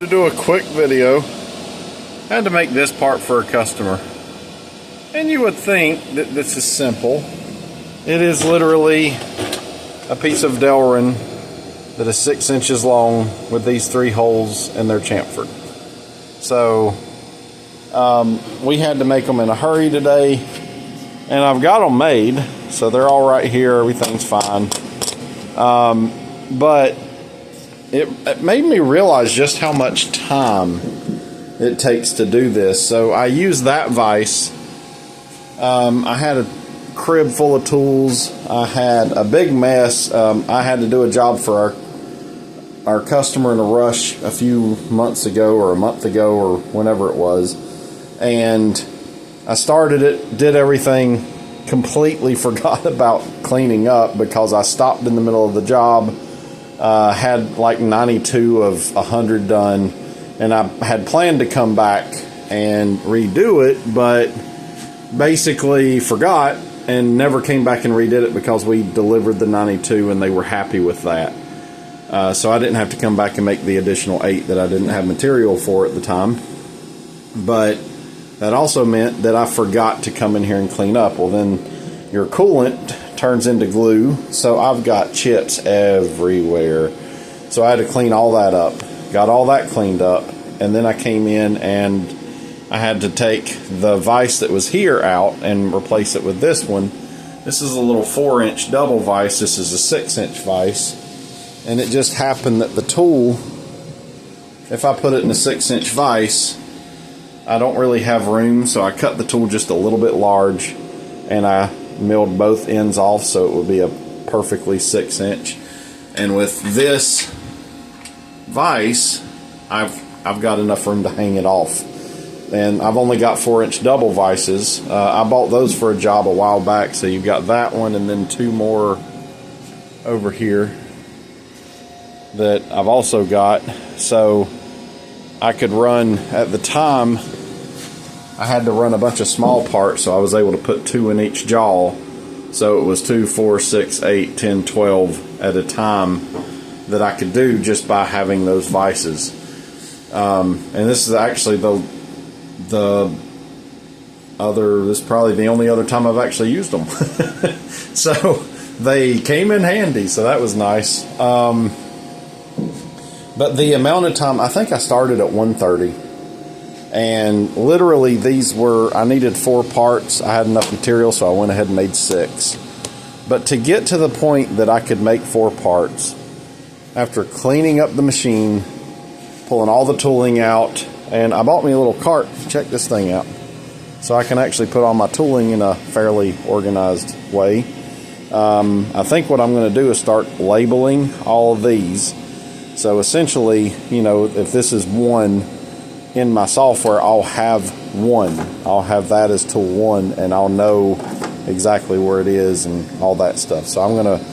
To do a quick video, I had to make this part for a customer. And you would think that this is simple. It is literally a piece of Delrin that is 6 inches long with these 3 holes and they're chamfered. So we had to make them in a hurry today, and I've got them made, so they're all right here, everything's fine. But it made me realize just how much time it takes to do this. So I used that vise. I had a crib full of tools. I had a big mess. I had to do a job for our customer in a rush a few months ago, or a month ago, or whenever it was. And I started it, did everything, completely forgot about cleaning up because I stopped in the middle of the job. Had like 92 of 100 done, and I had planned to come back and redo it, but basically forgot and never came back and redid it because we delivered the 92 and they were happy with that. So I didn't have to come back and make the additional 8 that I didn't have material for at the time. But that also meant that I forgot to come in here and clean up. Well, then your coolant turns into glue, so I've got chips everywhere. So I had to clean all that up, got all that cleaned up, and then I came in and I had to take the vise that was here out and replace it with this one. This is a little 4-inch double vise. This is a 6-inch vise, and it just happened that the tool, if I put it in a 6-inch vise, I don't really have room, so I cut the tool just a little bit large, and I milled both ends off so it would be a perfectly 6-inch. And with this vise, I've got enough room to hang it off. And I've only got 4-inch double vices. I bought those for a job a while back, so you've got that one and then 2 more over here that I've also got. So I could run, at the time I had to run a bunch of small parts, so I was able to put 2 in each jaw. So it was 2, 4, 6, 8, 10, 12 at a time that I could do just by having those vices. And this is actually this is probably the only other time I've actually used them. So they came in handy, so that was nice. But the amount of time, I think I started at 1:30. And literally these were, I needed 4 parts. I had enough material, so I went ahead and made 6. But to get to the point that I could make 4 parts, after cleaning up the machine, pulling all the tooling out, and I bought me a little cart. Check this thing out. So I can actually put all my tooling in a fairly organized way. I think what I'm going to do is start labeling all of these. So essentially, you know, if this is 1, in my software, I'll have 1. I'll have that as tool 1, and I'll know exactly where it is and all that stuff. So I'm going to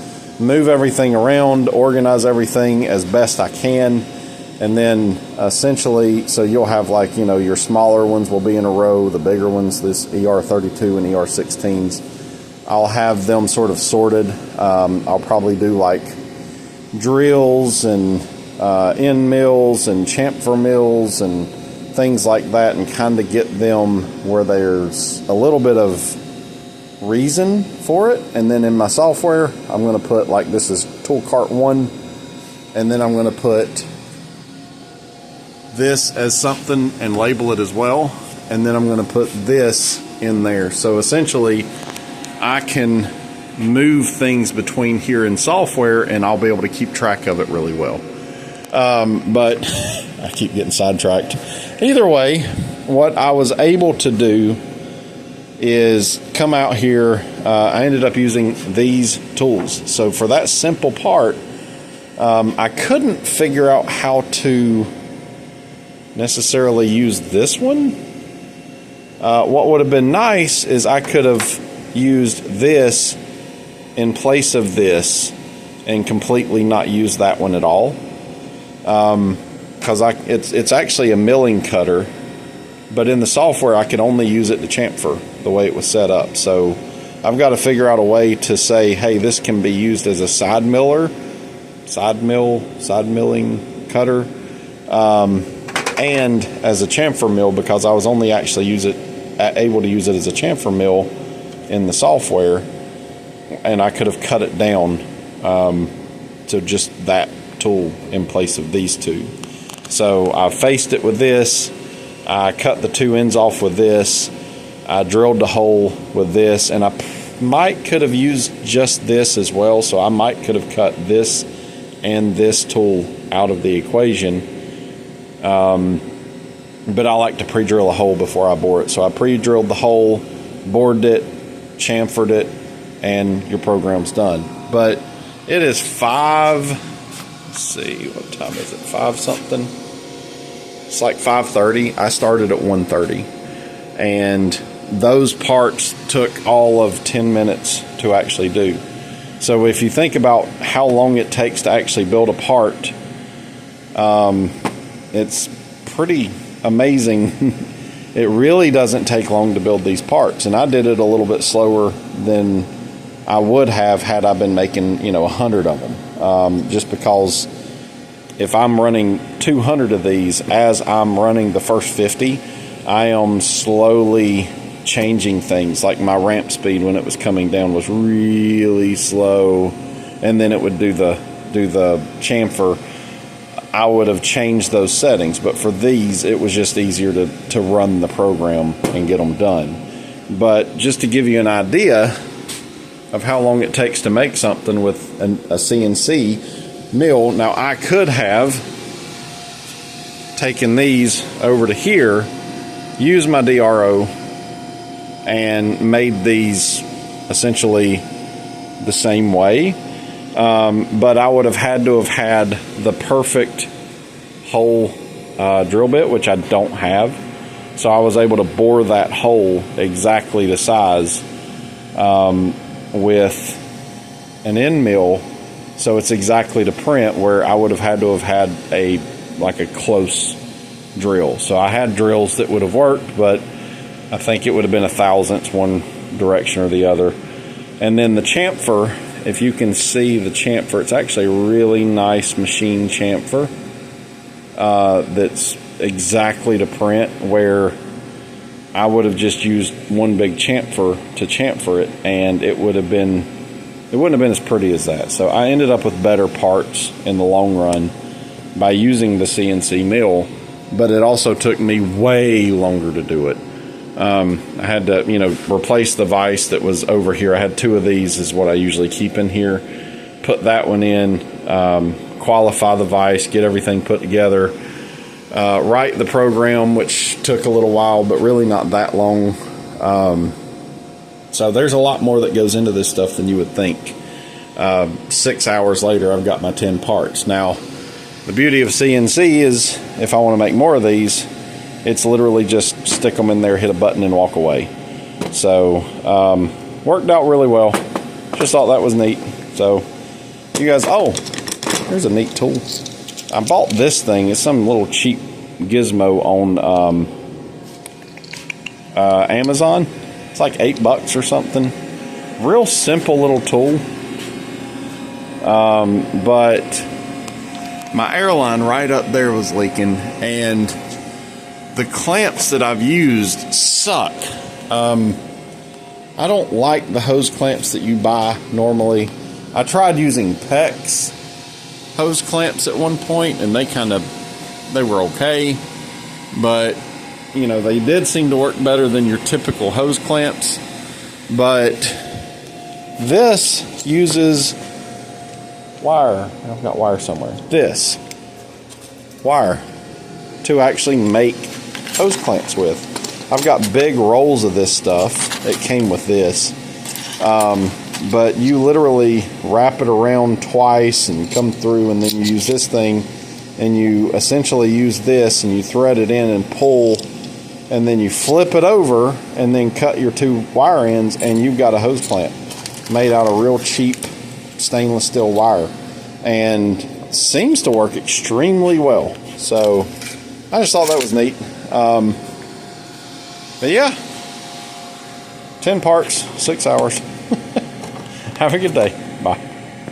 move everything around, organize everything as best I can, and then essentially, so you'll have, like, you know, your smaller ones will be in a row, the bigger ones, this ER32 and ER16s, I'll have them sort of sorted. I'll probably do like drills and end mills and chamfer mills and things like that, and kind of get them where there's a little bit of reason for it. And then in my software, I'm going to put, like, this is tool cart 1, and then I'm going to put this as something and label it as well, and then I'm going to put this in there. So essentially I can move things between here and software, and I'll be able to keep track of it really well. But I keep getting sidetracked. Either way, what I was able to do is come out here. I ended up using these tools. So for that simple part, I couldn't figure out how to necessarily use this one. What would have been nice is I could have used this in place of this and completely not use that one at all. Because it's actually a milling cutter, but in the software I could only use it to chamfer the way it was set up. So I've got to figure out a way to say, hey, this can be used as a side milling cutter. and as a chamfer mill, because I was only actually able to use it as a chamfer mill in the software, and I could have cut it down to just that tool in place of these two. So I faced it with this, I cut the two ends off with this, I drilled the hole with this, and I could have used just this as well, so I could have cut this and this tool out of the equation, but I like to pre-drill a hole before I bore it. So I pre-drilled the hole, bored it, chamfered it, and your program's done. But it is 5, let's see, what time is it, 5 something? It's like 5:30. I started at 1:30, and those parts took all of 10 minutes to actually do. So if you think about how long it takes to actually build a part, it's pretty amazing. It really doesn't take long to build these parts, and I did it a little bit slower than I would have had I been making 100 of them, just because if I'm running 200 of these as I'm running the first 50, I am slowly changing things. Like my ramp speed when it was coming down was really slow, and then it would do the chamfer. I would have changed those settings, but for these it was just easier to run the program and get them done. But just to give you an idea of how long it takes to make something with a CNC mill, now I could have taken these over to here, used my DRO, and made these essentially the same way, but I would have had to have had the perfect hole drill bit, which I don't have. So I was able to bore that hole exactly the size with an end mill, so it's exactly to print, where I would have had to have had a close drill. So I had drills that would have worked, but I think it would have been a thousandths one direction or the other. And then the chamfer, if you can see the chamfer, it's actually a really nice machine chamfer that's exactly to print, where I would have just used one big chamfer to chamfer it, and it wouldn't have been as pretty as that. So I ended up with better parts in the long run by using the CNC mill, but it also took me way longer to do it. I had to, replace the vise that was over here. I had 2 of these is what I usually keep in here. Put that one in, qualify the vise, get everything put together, write the program, which took a little while, but really not that long. So there's a lot more that goes into this stuff than you would think. 6 hours later, I've got my 10 parts. Now, the beauty of CNC is if I want to make more of these, it's literally just stick them in there, hit a button, and walk away. So, worked out really well. Just thought that was neat. So, you guys, here's a neat tool. I bought this thing. It's some little cheap gizmo on Amazon. It's like $8 or something. Real simple little tool. But my airline right up there was leaking, and the clamps that I've used suck. I don't like the hose clamps that you buy normally. I tried using PEX hose clamps at one point, and they were okay, but they did seem to work better than your typical hose clamps. But this uses wire. I've got wire somewhere. This wire to actually make hose clamps with. I've got big rolls of this stuff. It came with this. But you literally wrap it around twice and come through, and then you use this thing, and you essentially use this, and you thread it in and pull, and then you flip it over and then cut your 2 wire ends, and you've got a hose clamp made out of real cheap stainless steel wire, and seems to work extremely well. So I just thought that was neat. But yeah, 10 parts, 6 hours. Have a good day.